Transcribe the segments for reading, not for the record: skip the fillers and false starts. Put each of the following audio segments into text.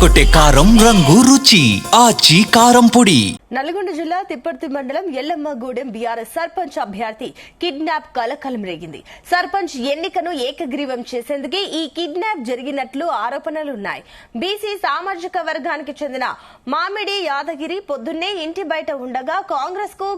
అదరగొట్టే కారం రంగు రుచి ఆచి కారం పొడి. నల్గొండ జిల్లా తిప్పర్తి మండలం ఎల్లమ్మగూడెం బీఆర్ఎస్ సర్పంచ్ అభ్యర్థి కిడ్నాప్ కలకలం రేగింది. సర్పంచ్ ఎన్నికను ఏకగ్రీవం చేసేందుకే ఈ కిడ్నాప్ జరిగినట్లు ఆరోపణలున్నాయి. బీసీ సామాజిక వర్గానికి చెందిన మామిడి యాదగిరి పొద్దున్నే ఇంటి బయట ఉండగా కాంగ్రెస్ కు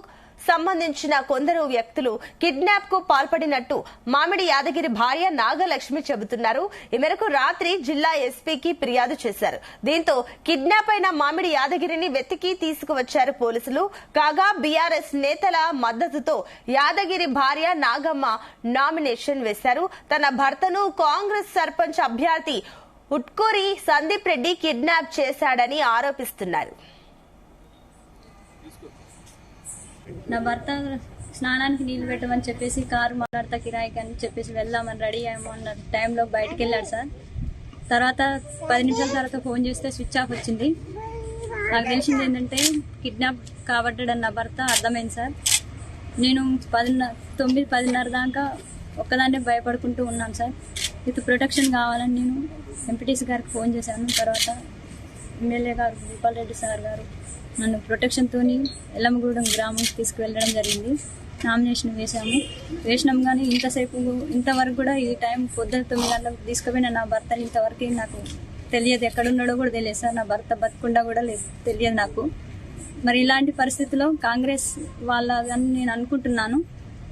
సంబంధించిన కొందరు వ్యక్తులు కిడ్నాప్ కు పాల్పడినట్టు మామిడి యాదగిరి భార్య నాగలక్ష్మి చెబుతున్నారు. ఈ మేరకు రాత్రి జిల్లా ఎస్పీకి ఫిర్యాదు చేశారు. దీంతో కిడ్నాప్ అయిన మామిడి యాదగిరిని వెతికి తీసుకువచ్చారు పోలీసులు. కాగా బీఆర్ఎస్ నేతల మద్దతుతో యాదగిరి భార్య నాగమ్మ నామినేషన్ వేశారు. తన భర్తను కాంగ్రెస్ సర్పంచ్ అభ్యర్థి ఉట్కూరి సందీప్ రెడ్డి కిడ్నాప్ చేశాడని ఆరోపిస్తున్నారు. నా భర్త స్నానానికి నీళ్లు పెట్టమని చెప్పేసి కారు మాట్లాడతా కిరాయికి అని చెప్పేసి వెళ్దామని రెడీ అయ్యామన్న టైంలో బయటకు వెళ్ళాడు సార్. తర్వాత 10 నిమిషాల తర్వాత ఫోన్ చేస్తే స్విచ్ ఆఫ్ వచ్చింది. నాకు తెలిసింది ఏంటంటే కిడ్నాప్ కాబట్టాడని నా భర్త అర్థమైంది సార్. నేను 9-10:30 దాకా ఒక్కదాన్నే భయపడుకుంటూ ఉన్నాను సార్. విత్ ప్రొటెక్షన్ కావాలని నేను ఎంపీటీసీ గారికి ఫోన్ చేశాను. తర్వాత ఎమ్మెల్యే గారు భూపాల్ రెడ్డి సార్ గారు నన్ను ప్రొటెక్షన్తో ఎల్లమ్మగూడెం గ్రామంకి తీసుకువెళ్ళడం జరిగింది. నామినేషన్ వేసినాం కానీ ఇంతవరకు కూడా ఈ టైం పొద్దున 9 గంటలకు తీసుకుపోయిన నా భర్తని ఇంతవరకు నాకు తెలియదు. ఎక్కడున్నాడో కూడా తెలియదు సార్. నా భర్త బతకుండా కూడా తెలియదు నాకు. మరి ఇలాంటి పరిస్థితుల్లో కాంగ్రెస్ వాళ్ళని నేను అనుకుంటున్నాను,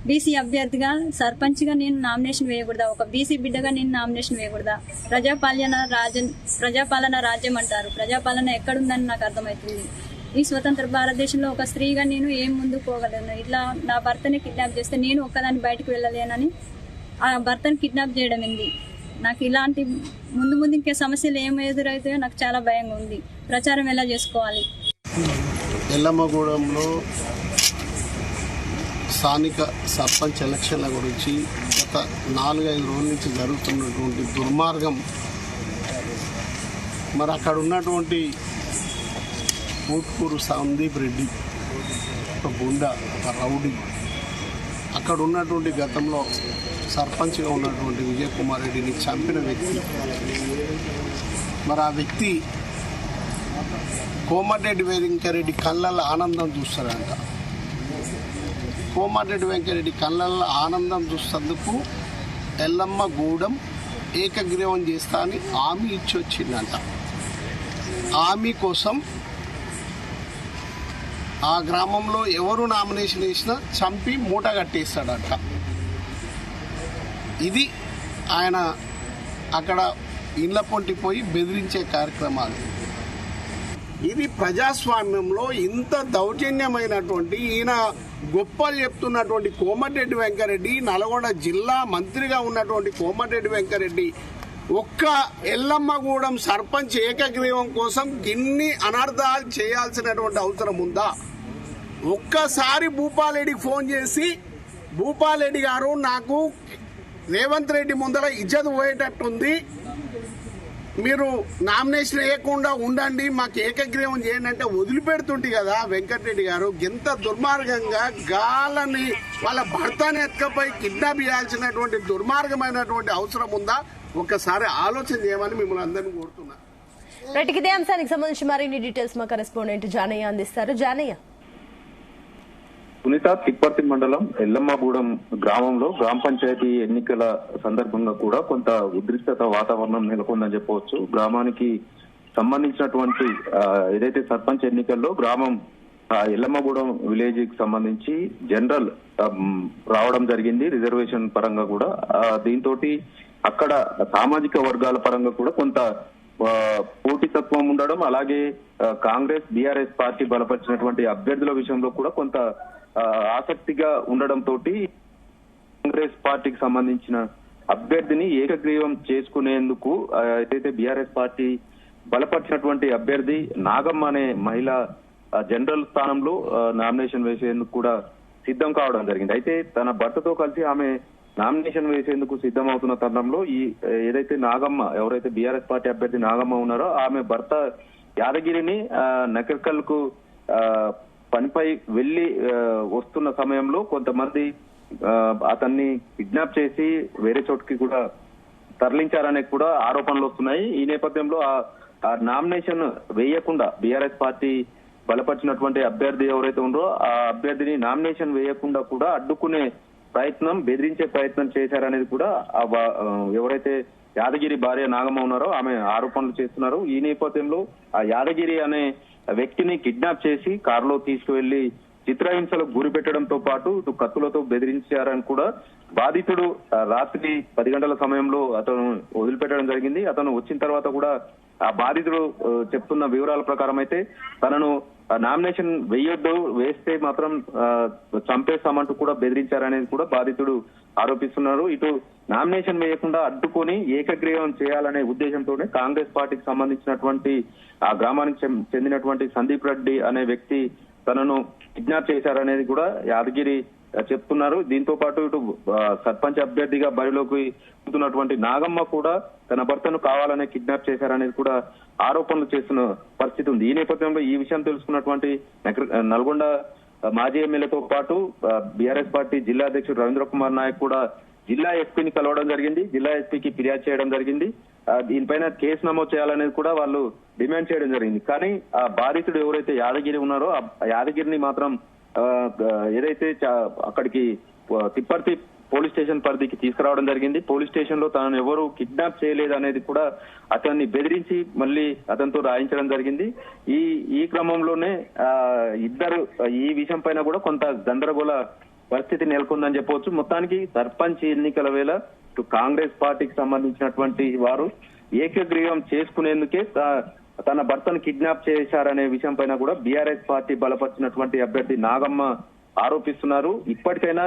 బీసీ అభ్యర్థిగా సర్పంచ్గా నేను నామినేషన్ వేయకూడదా? ఒక బీసీ బిడ్డగా నేను నామినేషన్ వేయకూడదా? ప్రజాపాలన రాజ్యం అంటారు. ప్రజాపాలన ఎక్కడుందని నాకు అర్థమవుతుంది. ఈ స్వతంత్ర భారతదేశంలో ఒక స్త్రీగా నేను ఏం ముందుకు పోగలను? ఇట్లా నా భర్తని కిడ్నాప్ చేస్తే నేను ఒక్కదాన్ని బయటకు వెళ్ళలేనని ఆ భర్తని కిడ్నాప్ చేయడం ఏంది? నాకు ఇలాంటి ముందు ఇంకే సమస్యలు ఏం ఎదురవుతాయో నాకు చాలా భయంగా ఉంది. ప్రచారం ఎలా చేసుకోవాలి? ఎల్లమ్మగూడెంలో స్థానిక సర్పంచ్ ఎలక్షన్ల గురించి గత 4-5 రోజుల నుంచి జరుగుతున్నటువంటి దుర్మార్గం, మరి అక్కడ ఉన్నటువంటి ఉట్కూరు సందీప్ రెడ్డి ఒక గుండా, ఒక రౌడీ, అక్కడ ఉన్నటువంటి గతంలో సర్పంచ్గా ఉన్నటువంటి విజయ్ కుమార్ రెడ్డిని చంపిన వ్యక్తి. మరి ఆ వ్యక్తి కోమటిరెడ్డి వెంకరెడ్డి కళ్ళల్లో ఆనందం చూస్తారంట. కోమటిరెడ్డి వెంకరెడ్డి కళ్ళల్లో ఆనందం చూసేందుకు ఎల్లమ్మగూడెం ఏకగ్రీవం చేస్తా అని హామీ ఇచ్చి వచ్చిందంట. హామీ కోసం ఆ గ్రామంలో ఎవరు నామినేషన్ వేసినా చంపి మూట కట్టేస్తాడంట. ఇది ఆయన అక్కడ ఇళ్ల పొంటిపోయి బెదిరించే కార్యక్రమాలు. ఇది ప్రజాస్వామ్యంలో ఇంత దౌర్జన్యమైనటువంటి, ఈయన గొప్పలు చెప్తున్నటువంటి కోమటిరెడ్డి వెంకరెడ్డి, నల్గొండ జిల్లా మంత్రిగా ఉన్నటువంటి కోమటిరెడ్డి వెంకరెడ్డి ఒక్క ఎల్లమ్మగూడెం సర్పంచ్ ఏకగ్రీవం కోసం ఇన్ని అనర్థాలు చేయాల్సినటువంటి అవసరం ఉందా? ఒక్కసారి భూపాల్ రెడ్డికి ఫోన్ చేసి, భూపాల్ రెడ్డి గారు నాకు రేవంత్ రెడ్డి ముందర ఇజ్జత్ పోయేటట్టుంది, మీరు నామినేషన్ వేయకుండా ఉండండి, మాకు ఏకగ్రీవం చేయండి అంటే వదిలిపెడుతుంటే కదా వెంకటరెడ్డి గారు. ఎంత దుర్మార్గంగా గాలని వాళ్ళ భర్తని ఎత్తుకపోయి కిడ్నాప్ చేయాల్సినటువంటి దుర్మార్గమైనటువంటి అవసరం ఉందా? ఒక్కసారి ఆలోచన చేయమని మిమ్మల్ని అందరినీ కోరుతున్నా. రైట్, ఇదే అంశానికి సంబంధించి మరిన్ని డీటెయిల్స్ మా కరెస్పాండెంట్ జానయ్య అందిస్తారు. జానయ్య. సునీత, తిప్పర్తి మండలం ఎల్లమ్మగూడెం గ్రామంలో గ్రామ పంచాయతీ ఎన్నికల సందర్భంగా కూడా కొంత ఉద్రిక్తత వాతావరణం నెలకొందని చెప్పవచ్చు. గ్రామానికి సంబంధించినటువంటి ఏదైతే సర్పంచ్ ఎన్నికల్లో గ్రామం ఎల్లమ్మగూడెం విలేజ్ కి సంబంధించి జనరల్ రావడం జరిగింది, రిజర్వేషన్ పరంగా కూడా. దీంతో అక్కడ సామాజిక వర్గాల పరంగా కూడా కొంత పోటీతత్వం ఉండడం, అలాగే కాంగ్రెస్ బీఆర్ఎస్ పార్టీ బలపరిచినటువంటి అభ్యర్థుల విషయంలో కూడా కొంత ఆసక్తిగా ఉండడంతో కాంగ్రెస్ పార్టీకి సంబంధించిన అభ్యర్థిని ఏకగ్రీవం చేసుకునేందుకు ఏదైతే బీఆర్ఎస్ పార్టీ బలపరిచినటువంటి అభ్యర్థి నాగమ్మ అనే మహిళ జనరల్ స్థానంలో నామినేషన్ వేసేందుకు కూడా సిద్ధం కావడం జరిగింది. అయితే తన భర్తతో కలిసి ఆమె నామినేషన్ వేసేందుకు సిద్ధమవుతున్న తరుణంలో ఈ ఏదైతే నాగమ్మ, ఎవరైతే బీఆర్ఎస్ పార్టీ అభ్యర్థి నాగమ్మ ఉన్నారో ఆమె భర్త యాదగిరిని నకర్కల్ కు పనిపై వెళ్లి వస్తున్న సమయంలో కొంతమంది అతన్ని కిడ్నాప్ చేసి వేరే చోటుకి కూడా తరలించారనే కూడా ఆరోపణలు వస్తున్నాయి. ఈ నేపథ్యంలో ఆ నామినేషన్ వేయకుండా బీఆర్ఎస్ పార్టీ బలపరిచినటువంటి అభ్యర్థి ఎవరైతే ఉందో ఆ అభ్యర్థిని నామినేషన్ వేయకుండా కూడా అడ్డుకునే ప్రయత్నం, బెదిరించే ప్రయత్నం చేశారనేది కూడా ఎవరైతే యాదగిరి భార్య నాగమ్మ ఉన్నారో ఆమె ఆరోపణలు చేస్తున్నారు. ఈ నేపథ్యంలో ఆ యాదగిరి అనే వ్యక్తిని కిడ్నాప్ చేసి కారులో తీసుకువెళ్లి చిత్రహింసలకు గురి పెట్టడంతో పాటు ఇటు కత్తులతో బెదిరించారని కూడా బాధితుడు రాత్రి 10 గంటల సమయంలో అతను వదిలిపెట్టడం జరిగింది. అతను వచ్చిన తర్వాత కూడా ఆ బాధితుడు చెప్తున్న వివరాల ప్రకారం అయితే తనను నామినేషన్ వేయొద్దు, వేస్తే మాత్రం చంపేస్తామంటూ కూడా బెదిరించారనేది కూడా బాధితుడు ఆరోపిస్తున్నారు. ఇటు నామినేషన్ వేయకుండా అడ్డుకొని ఏకగ్రీవం చేయాలనే ఉద్దేశంతోనే కాంగ్రెస్ పార్టీకి సంబంధించినటువంటి ఆ గ్రామానికి చెందినటువంటి సందీప్ రెడ్డి అనే వ్యక్తి తనను కిడ్నాప్ చేశారనేది కూడా యాదగిరి చెప్తున్నారు. దీంతో పాటు ఇటు సర్పంచ్ అభ్యర్థిగా బరిలోకి దిగుతున్నటువంటి నాగమ్మ కూడా తన భర్తను కావాలనే కిడ్నాప్ చేశారనేది కూడా ఆరోపణలు చేస్తున్న పరిస్థితి ఉంది. ఈ నేపథ్యంలో ఈ విషయం తెలుసుకున్నటువంటి నల్గొండ మాజీ ఎమ్మెల్యేతో పాటు బీఆర్ఎస్ పార్టీ జిల్లా అధ్యక్షుడు రవీంద్ర కుమార్ నాయక్ కూడా జిల్లా ఎస్పీని కలవడం జరిగింది. జిల్లా ఎస్పీకి ఫిర్యాదు చేయడం జరిగింది. దీనిపైన కేసు నమోదు చేయాలనేది కూడా వాళ్ళు డిమాండ్ చేయడం జరిగింది. కానీ ఆ బాధితుడు ఎవరైతే యాదగిరి ఉన్నారో ఆ యాదగిరిని మాత్రం ఏదైతే అక్కడికి తిప్పర్తి పోలీస్ స్టేషన్ పరిధికి తీసుకురావడం జరిగింది. పోలీస్ స్టేషన్ లో తనను ఎవరు కిడ్నాప్ చేయలేదు అనేది కూడా అతన్ని బెదిరించి మళ్ళీ అతనితో రాయించడం జరిగింది. ఈ క్రమంలోనే ఇద్దరు ఈ విషయం పైన కూడా కొంత గందరగోళ పరిస్థితి నెలకొందని చెప్పవచ్చు. మొత్తానికి సర్పంచ్ ఎన్నికల వేళ ఇటు కాంగ్రెస్ పార్టీకి సంబంధించినటువంటి వారు ఏకగ్రీవం చేసుకునేందుకే తన భర్తను కిడ్నాప్ చేశారనే విషయం పైన కూడా బీఆర్ఎస్ పార్టీ బలపరిచినటువంటి అభ్యర్థి నాగమ్మ ఆరోపిస్తున్నారు. ఇప్పటికైనా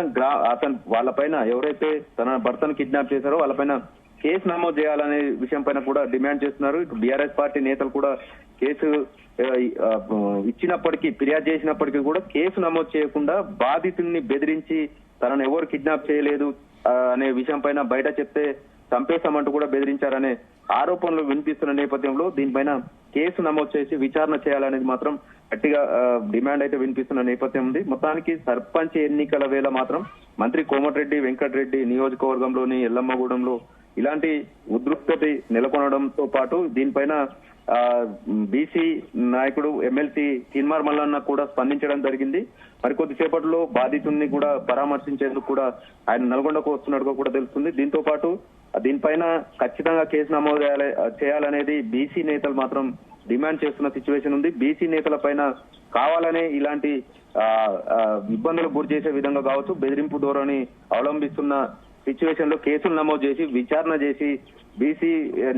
వాళ్ళపైన ఎవరైతే తన భర్తను కిడ్నాప్ చేశారో వాళ్ళపైన కేసు నమోదు చేయాలనే విషయం పైన కూడా డిమాండ్ చేస్తున్నారు. ఇటు బీఆర్ఎస్ పార్టీ నేతలు కూడా కేసు ఇచ్చినప్పటికీ, ఫిర్యాదు చేసినప్పటికీ కూడా కేసు నమోదు చేయకుండా బాధితుల్ని బెదిరించి తనను ఎవరు కిడ్నాప్ చేయలేదు అనే విషయం పైన బయట చెప్తే చంపేస్తామంటూ కూడా బెదిరించారనే ఆరోపణలు వినిపిస్తున్న నేపథ్యంలో దీనిపైన కేసు నమోదు చేసి విచారణ చేయాలనేది మాత్రం గట్టిగా డిమాండ్ అయితే వినిపిస్తున్న నేపథ్యం ఉంది. మొత్తానికి సర్పంచ్ ఎన్నికల వేళ మాత్రం మంత్రి కోమటిరెడ్డి వెంకటరెడ్డి నియోజకవర్గంలోని ఎల్లమ్మగూడెంలో ఇలాంటి ఉద్రిక్తత నెలకొనడంతో పాటు దీనిపైన బీసీ నాయకుడు ఎమ్మెల్సీ తీన్మార్ మల్లన్న కూడా స్పందించడం జరిగింది. మరికొద్దిసేపట్లో బాధితుల్ని కూడా పరామర్శించేందుకు కూడా ఆయన నల్గొండకు వస్తున్నట్టుగా కూడా తెలుస్తుంది. దీంతో పాటు దీనిపైన ఖచ్చితంగా కేసు నమోదు చేయాలనేది బీసీ నేతలు మాత్రం డిమాండ్ చేస్తున్న సిచ్యువేషన్ ఉంది. బీసీ నేతల పైన కావాలనే ఇలాంటి ఇబ్బందులకు గురి చేసే విధంగా కావచ్చు, బెదిరింపు ధోరణి అవలంబిస్తున్న సిచ్యువేషన్ లో కేసులు నమోదు చేసి విచారణ చేసి బీసీ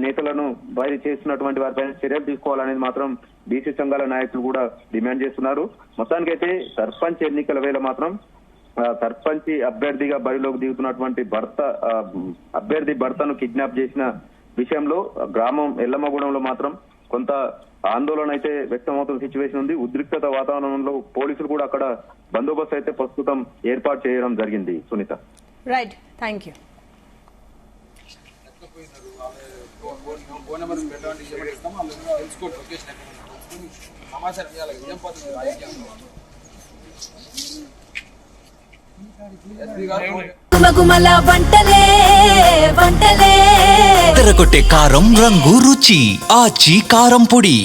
నేతలను బయట చేస్తున్నటువంటి వారిపైన చర్యలు తీసుకోవాలనేది మాత్రం బీసీ సంఘాల నాయకులు కూడా డిమాండ్ చేస్తున్నారు. మొత్తానికైతే సర్పంచ్ ఎన్నికల వేళ మాత్రం సర్పంచ్ అభ్యర్థిగా బరిలోకి దిగుతున్నటువంటి అభ్యర్థి భర్తను కిడ్నాప్ చేసిన విషయంలో గ్రామం ఎల్లమ్మగూడెంలో మాత్రం కొంత ఆందోళన అయితే వ్యక్తమవుతున్న సిచ్యువేషన్ ఉంది. ఉద్రిక్తత వాతావరణంలో పోలీసులు కూడా అక్కడ బందోబస్తు అయితే ప్రస్తుతం ఏర్పాటు చేయడం జరిగింది. Sunitha, right, thank you. తెరకొట్టే కారం రంగు రుచి ఆచి కారం పొడి.